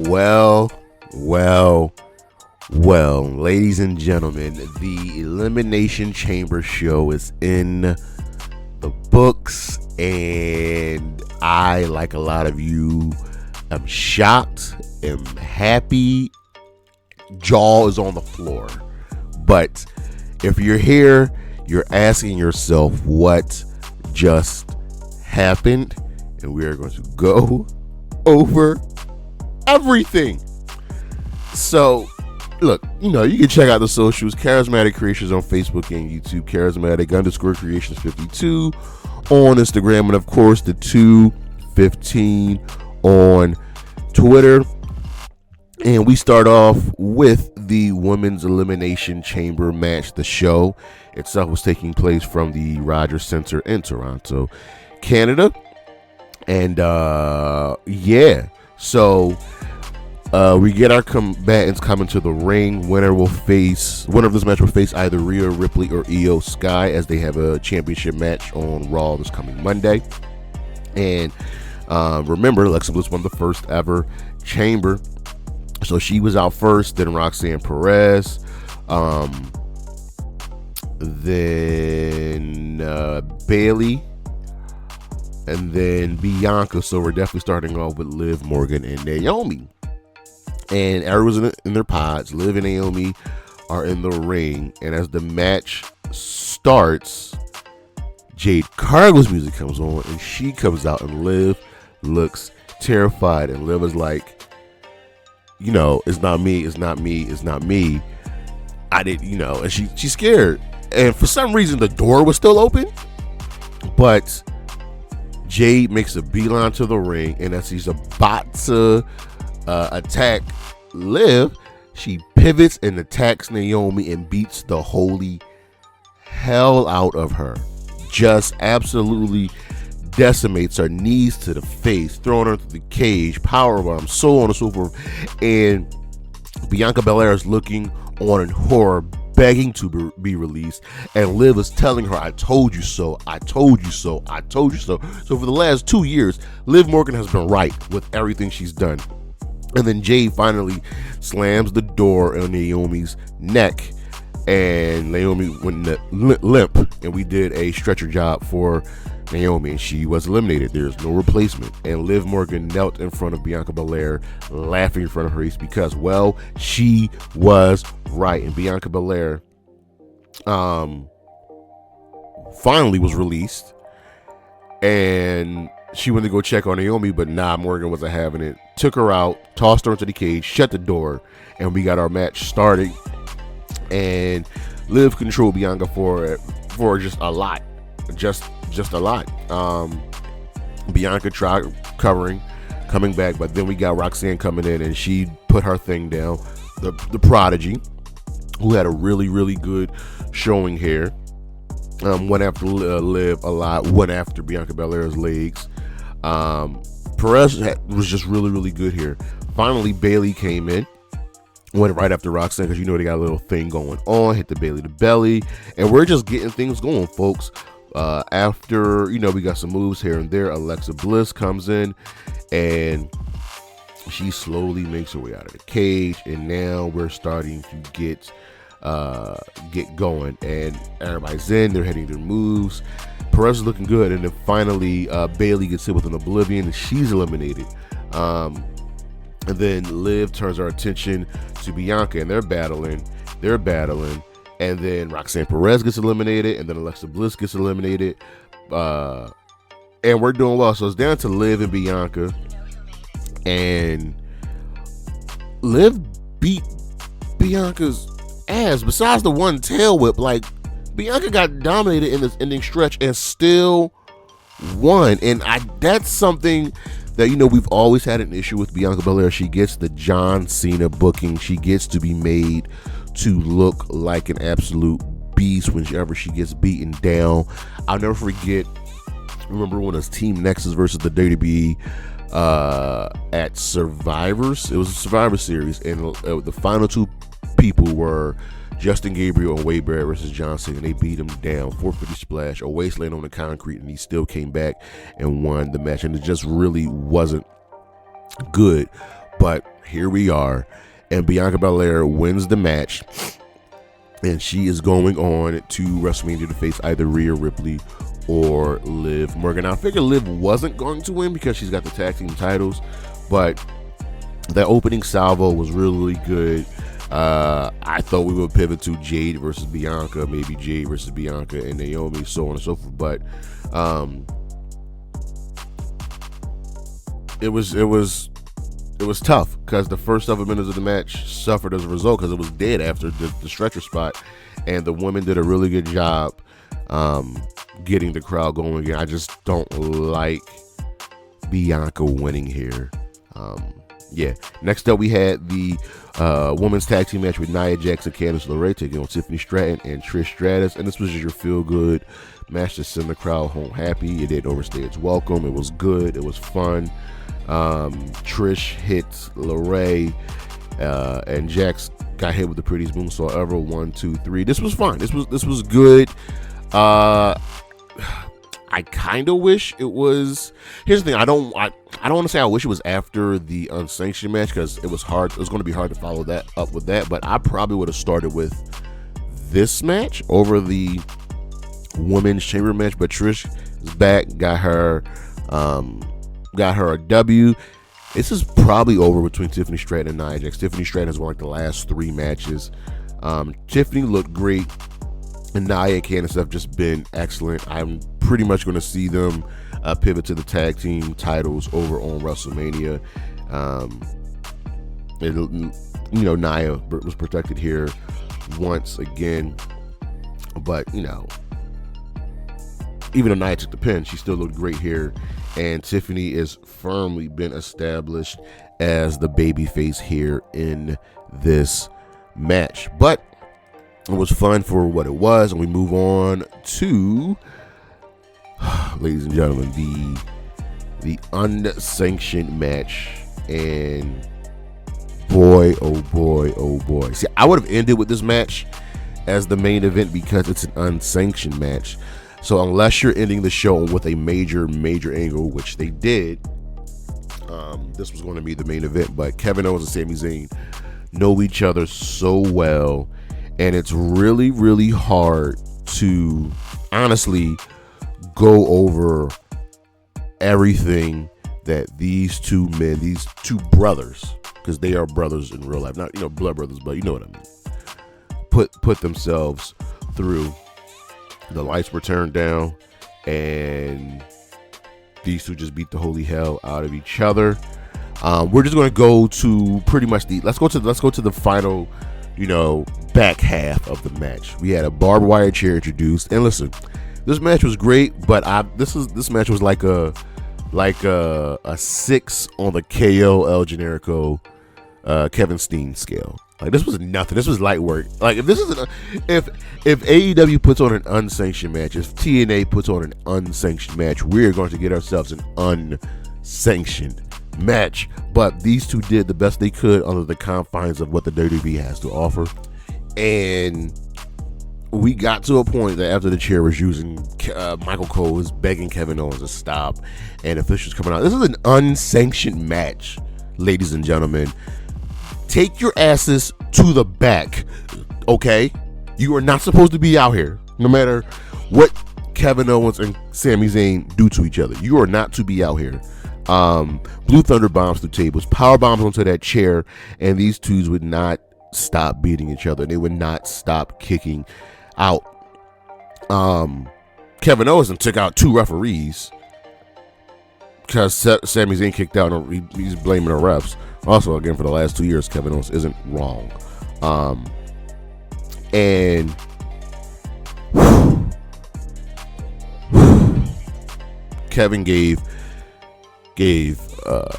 Well, ladies and gentlemen, the Elimination Chamber show is in the books, and I, like a lot of you, am shocked, am happy, jaw is on the floor. But if you're here, you're asking yourself what just happened, and we are going to go over everything. So, look, you can check out the socials, Charismatic Creations on Facebook and YouTube, Charismatic_Creations52 on Instagram, and of course the 215 on Twitter. And we start off with the Women's Elimination Chamber match. The show itself was taking place from the Rogers Center in Toronto, Canada. And so we get our combatants coming to the ring. Winner of this match will face either Rhea Ripley or Io Sky, as they have a championship match on Raw this coming Monday. And remember, Alexa Bliss won the first ever Chamber, so she was out first. Then Roxanne, Perez, then Bayley, and then Bianca. So we're definitely starting off with Liv Morgan and Naomi. And everyone's in their pods. Liv and Naomi are in the ring. And as the match starts, Jade Cargill's music comes on, and she comes out, and Liv looks terrified. And Liv is like, it's not me, it's not me, it's not me. I didn't, and she's scared. And for some reason, the door was still open. But Jade makes a beeline to the ring, and as she's about to attack Liv, she pivots and attacks Naomi and beats the holy hell out of her. Just absolutely decimates her, knees to the face, throwing her to the cage, powerbomb, so on and so forth. And Bianca Belair is looking on in horror, begging to be released, and Liv is telling her, I told you so, I told you so, I told you so. So for the last 2 years, Liv Morgan has been right with everything she's done. And then Jade finally slams the door on Naomi's neck, and Naomi went limp, and we did a stretcher job for Naomi, and she was eliminated. There's no replacement. And Liv Morgan knelt in front of Bianca Belair, laughing in front of her face because, well, she was right. And Bianca Belair finally was released, and she went to go check on Naomi, but Morgan wasn't having it. Took her out, tossed her into the cage, shut the door, and we got our match started. And Liv controlled Bianca for just a lot. Just a lot. Bianca tried covering, coming back, but then we got Roxanne coming in, and she put her thing down. The Prodigy, who had a really, really good showing here, went after Liv a lot, went after Bianca Belair's legs. Perez was just really, really good here. Finally, Bayley came in, went right after Roxanne, because they got a little thing going on, hit the Bayley to belly, and we're just getting things going, folks. After, we got some moves here and there, Alexa Bliss comes in, and she slowly makes her way out of the cage, and now we're starting to get going, and everybody's in, they're hitting their moves. Perez is looking good, and then finally Bayley gets hit with an Oblivion, and she's eliminated. And then Liv turns our attention to Bianca, and they're battling, and then Roxanne Perez gets eliminated, and then Alexa Bliss gets eliminated, and we're doing well. So it's down to Liv and Bianca, and Liv beat Bianca's ass. Besides the one tail whip, Bianca got dominated in this ending stretch and still won. And that's something that, we've always had an issue with Bianca Belair. She gets the John Cena booking. She gets to be made to look like an absolute beast whenever she gets beaten down. I'll never forget, remember when it was Team Nexus versus the WWE at Survivors? It was a Survivor Series, and the final two people were Justin Gabriel and Wade Barrett versus John Cena. They beat him down, 450 splash, a wasteland on the concrete, and he still came back and won the match. And it just really wasn't good. But But here we are, and Bianca Belair wins the match, and she is going on to WrestleMania to face either Rhea Ripley or Liv Morgan. Now, I figured Liv wasn't going to win because she's got the tag team titles, but that opening salvo was really good. I thought we would pivot to Jade versus Bianca, maybe Jade versus Bianca and Naomi, so on and so forth. But it was tough because the first 7 minutes of the match suffered as a result because it was dead after the stretcher spot, and the women did a really good job getting the crowd going again. I just don't like Bianca winning here. Next up we had the women's tag team match with Nia Jax and Candice LaRae taking on Tiffany Stratton and Trish Stratus, and this was just your feel good match to send the crowd home happy. It didn't overstay its welcome. It was good. It was fun. Trish hit LaRae, and Jax got hit with the prettiest moonsault ever. 1, 2, 3. This was fun. This was good. I kind of wish it was. Here's the thing. I don't want to say I wish it was after the unsanctioned match because it was hard. It was going to be hard to follow that up with that. But I probably would have started with this match over the women's chamber match. But Trish is back. Got her a W. This is probably over between Tiffany Stratton and Nia Jax. Tiffany Stratton has won like the last 3 matches. Tiffany looked great, and Nia and Candice have just been excellent. I'm pretty much going to see them pivot to the tag team titles over on WrestleMania. Nia was protected here once again, but even though Nia took the pin, she still looked great here. And Tiffany is firmly been established as the babyface here in this match. But it was fun for what it was, and we move on to, ladies and gentlemen, the unsanctioned match. And boy, oh boy, oh boy. See, I would have ended with this match as the main event because it's an unsanctioned match. So unless you're ending the show with a major angle, which they did, this was going to be the main event. But Kevin Owens and Sami Zayn know each other so well, and it's really, really hard to honestly go over everything that these two men, these two brothers, because they are brothers in real life, not blood brothers, but you know what I mean, put themselves through. The lights were turned down, and these two just beat the holy hell out of each other. We're just going to go to pretty much let's go to the final, back half of the match. We had a barbed wire chair introduced, and listen, this match was great, but this match was like a 6 on the KO El Generico Kevin Steen scale. Like, this was nothing. This was light work. Like, if AEW puts on an unsanctioned match, if TNA puts on an unsanctioned match, we're going to get ourselves an unsanctioned match. But these two did the best they could under the confines of what the WWE has to offer. And we got to a point that after the chair was using, Michael Cole was begging Kevin Owens to stop, and officials coming out. This is an unsanctioned match, ladies and gentlemen. Take your asses to the back, okay? You are not supposed to be out here, no matter what Kevin Owens and Sami Zayn do to each other. You are not to be out here. Blue Thunder bombs through tables, power bombs onto that chair, and these twos would not stop beating each other. They would not stop kicking out. Kevin Owens took out 2 referees because Sami Zayn kicked out, and he's blaming the refs. Also, again, for the last 2 years, Kevin Owens isn't wrong. And Kevin gave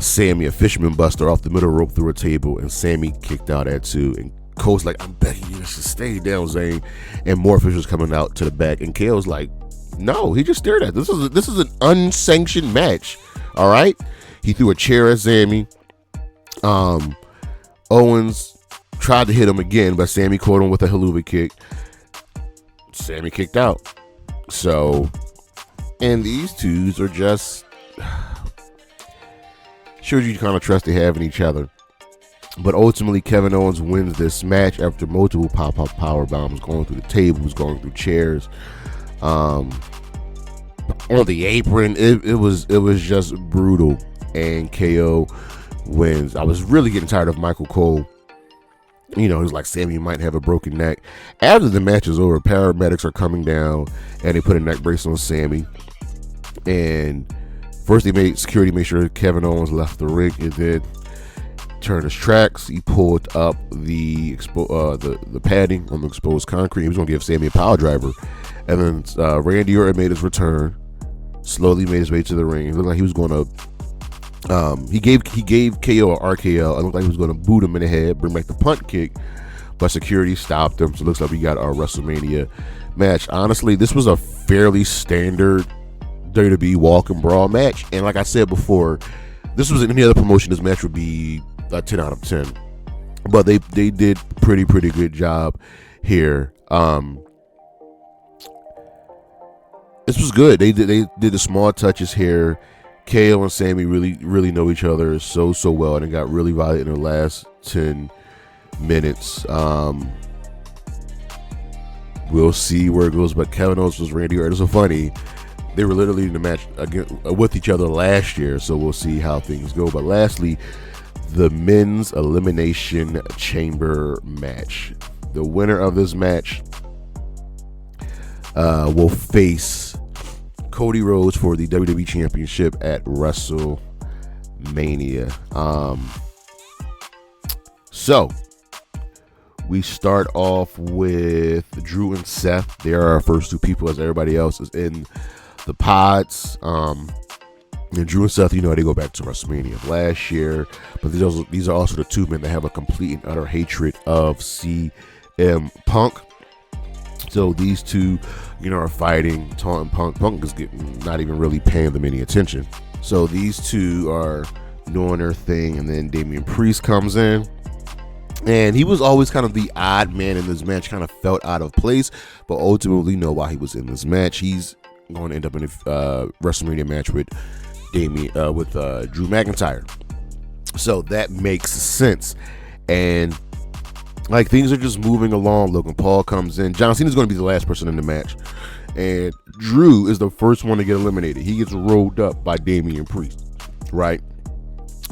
Sami a fisherman buster off the middle rope through a table, and Sami kicked out at 2. And Cole's like, I'm begging you to stay down, Zayn. And more officials coming out to the back, and KO's like, no, he just stared at. This is an unsanctioned match. All right, he threw a chair at Sami. Owens tried to hit him again, but Sami caught him with a haluva kick. Sami kicked out. So, and these twos are just shows you the kind of trust they have in each other. But ultimately, Kevin Owens wins this match after multiple pop-up power bombs going through the tables, going through chairs, on the apron. It was just brutal, and KO wins. I was really getting tired of Michael Cole. He was like, Sami might have a broken neck. After the match is over, paramedics are coming down, and they put a neck brace on Sami. And first, security made sure Kevin Owens left the ring, and then turned his tracks. He pulled up the padding on the exposed concrete. He was going to give Sami a power driver, and then Randy Orton made his return. Slowly made his way to the ring. It looked like he was going to. He gave KO an RKO. It looked like he was going to boot him in the head, bring back the punt kick, but security stopped him. So it looks like we got our WrestleMania match. Honestly, this was a fairly standard WWE walk and brawl match, and like I said before, this was in any other promotion, this match would be a 10 out of 10. But they did pretty good job here. This was good. They did the small touches here. KO and Sami really know each other so well, and it got really violent in the last 10 minutes. We'll see where it goes, but Kevin Owens was Randy Orton. It's so funny. They were literally in the match with each other last year, so we'll see how things go. But lastly, the men's Elimination Chamber match. The winner of this match will face Cody Rhodes for the WWE Championship at WrestleMania. So we start off with Drew and Seth. They are our first two people, as everybody else is in the pods. And Drew and Seth, they go back to WrestleMania of last year, but these are also the two men that have a complete and utter hatred of CM Punk. So these two, are fighting, taunting Punk. Punk is not even really paying them any attention. So these two are doing their thing, and then Damian Priest comes in, and he was always kind of the odd man in this match, kind of felt out of place, but ultimately, why he was in this match. He's going to end up in a WrestleMania match with Drew McIntyre. So that makes sense. And things are just moving along. Logan Paul comes in. John Cena's going to be the last person in the match. And Drew is the first one to get eliminated. He gets rolled up by Damian Priest. Right?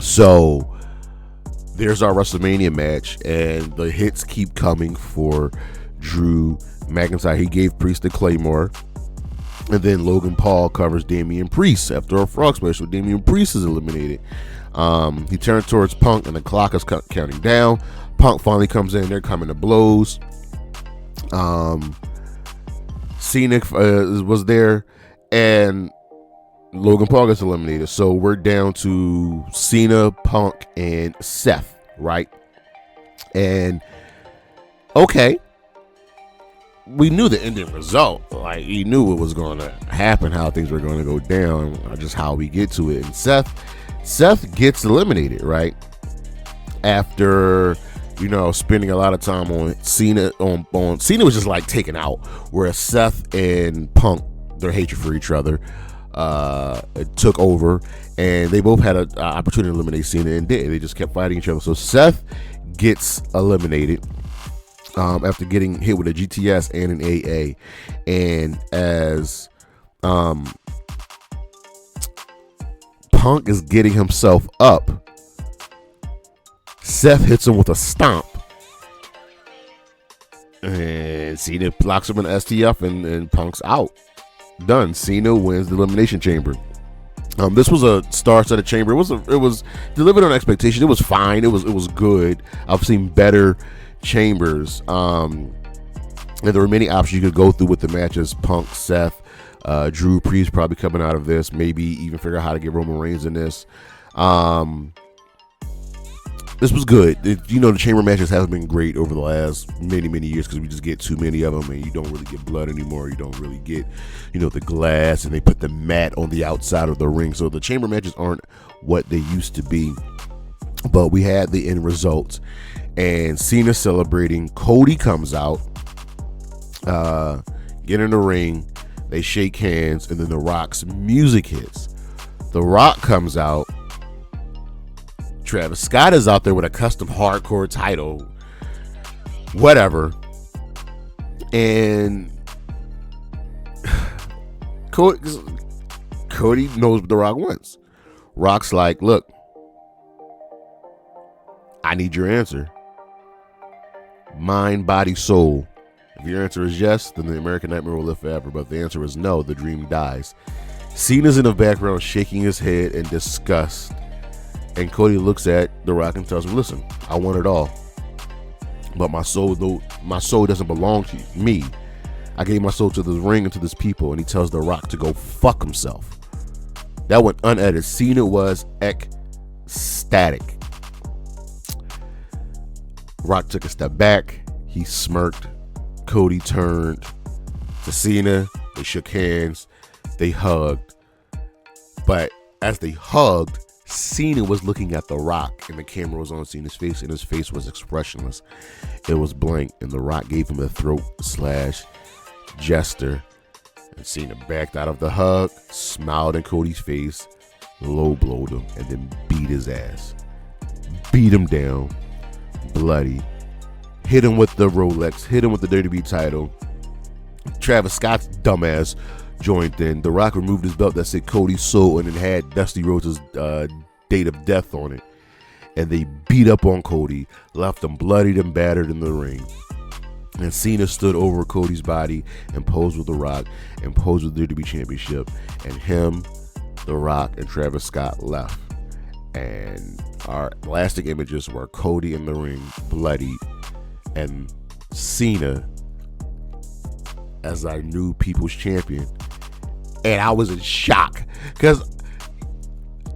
So there's our WrestleMania match. And the hits keep coming for Drew McIntyre. He gave Priest the Claymore. And then Logan Paul covers Damian Priest after a frog splash, so Damian Priest is eliminated. He turns towards Punk, and the clock is counting down. Punk finally comes in. They're coming to blows. Cena was there, and Logan Paul gets eliminated. So we're down to Cena, Punk, and Seth, right? And okay. We knew the ending result. We knew what was going to happen, how things were going to go down, just how we get to it. And Seth gets eliminated, right? After, spending a lot of time on Cena. Cena was just taken out, whereas Seth and Punk, their hatred for each other, took over, and they both had an opportunity to eliminate Cena, and did. They just kept fighting each other. So Seth gets eliminated. After getting hit with a GTS and an AA, and as Punk is getting himself up, Seth hits him with a stomp, and Cena blocks him in the STF, and Punk's out. Done. Cena wins the Elimination Chamber. This was a star-studded chamber. It was delivered on expectation. It was fine. It was good. I've seen better chambers, and there were many options you could go through with the matches. Punk, Seth, Drew, Priest probably coming out of this, maybe even figure out how to get Roman Reigns in this. This was good. The chamber matches haven't been great over the last many years because we just get too many of them, and you don't really get blood anymore. You don't really get the glass, and they put the mat on the outside of the ring, so the chamber matches aren't what they used to be. But we had the end result, and Cena celebrating. Cody comes out, get in the ring, they shake hands, and then The Rock's music hits. The Rock comes out, Travis Scott is out there with a custom hardcore title, whatever. And Cody knows what The Rock wants. Rock's like, look, I need your answer. Mind, body, soul. If your answer is yes, then the American Nightmare will live forever. But if the answer is no, the dream dies. Cena's in the background shaking his head in disgust. And Cody looks at The Rock and tells him, listen, I want it all. But my soul doesn't belong to me. I gave my soul to this ring and to this people. And he tells The Rock to go fuck himself. That went unedited. Cena was ecstatic. Rock took a step back. He smirked. Cody turned to Cena. They shook hands. They hugged. But as they hugged, Cena was looking at The Rock, and the camera was on Cena's face, and his face was expressionless. It was blank, and The Rock gave him a throat / gesture. And Cena backed out of the hug, smiled in Cody's face, low blowed him, and then beat his ass. Beat him down, bloody. Hit him with the Rolex, hit him with the WWE title. Travis Scott's dumbass joined in. The Rock removed his belt that said Cody's soul and it had Dusty Rhodes' date of death on it. And they beat up on Cody, left him bloodied and battered in the ring. And Cena stood over Cody's body and posed with The Rock and posed with the WWE Championship. And him, The Rock, and Travis Scott left. And our lasting images were Cody in the ring, bloody, and Cena as our new People's Champion. And I was in shock because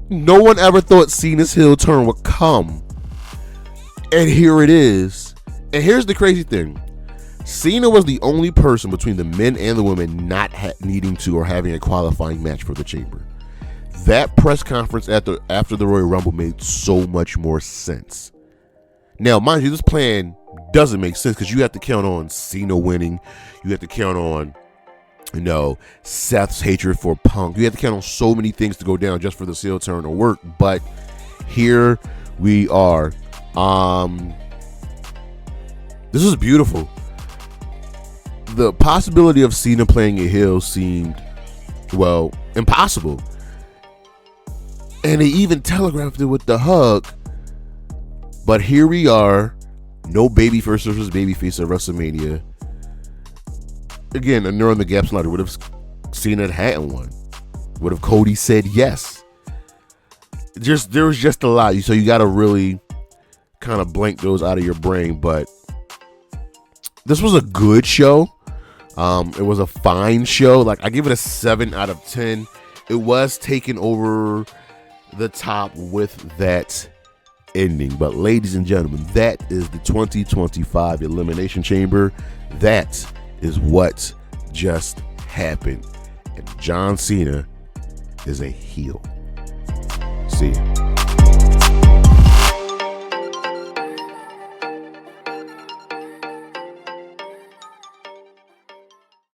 no one ever thought Cena's heel turn would come. And here it is. And here's the crazy thing. Cena was the only person between the men and the women not needing to or having a qualifying match for the Chamber. That press conference after the Royal Rumble made so much more sense. Now, mind you, this plan doesn't make sense because you have to count on Cena winning. You have to count on, Seth's hatred for Punk. You have to count on so many things to go down just for the heel turn to work. But here we are. This is beautiful. The possibility of Cena playing a heel seemed, impossible. And they even telegraphed it with the hug. But here we are. No babyface versus babyface at WrestleMania. Again, a Neuron the Gap Slider. Would have Cena hadn't won? Would have Cody said yes? There was just a lot. So you got to really kind of blank those out of your brain. But this was a good show. It was a fine show. Like, I give it a 7 out of 10. It was taken over the top with that ending. But ladies and gentlemen, that is the 2025 Elimination Chamber. That is what just happened. And John Cena is a heel. See ya.